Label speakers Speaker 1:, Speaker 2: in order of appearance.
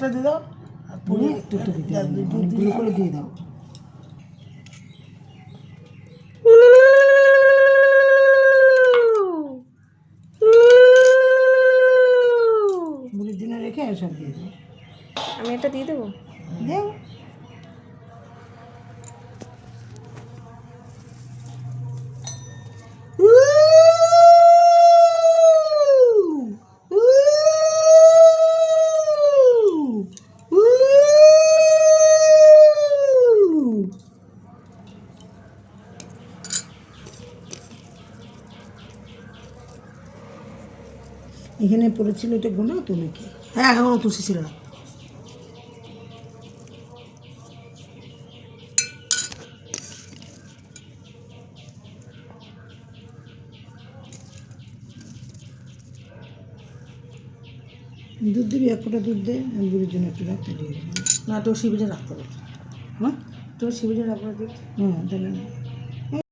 Speaker 1: একটা দিয়ে দাও, আর পুরি
Speaker 2: একটু একটু দিতে হবে, অনেকগুলো করে দিয়ে দাও। মুড়ির জন্য রেখে সব দিয়ে দাও।
Speaker 3: আমি এটা দিয়ে দেবো।
Speaker 2: দেও। এখানে পড়েছিল এটা গোনা তো নাকি?
Speaker 1: হ্যাঁ এখনো তুলসী ছিল না।
Speaker 2: দুধ দিবি, এক ফোঁটা দুধ দে, আমি বুড়ির জন্য একটু রাখতে দিয়ে দেবো।
Speaker 1: না তো শিবিরে রাখতে হবে।
Speaker 2: হ্যাঁ
Speaker 1: তো শিবিরে রাখবে দুধ।
Speaker 2: হ্যাঁ তাহলে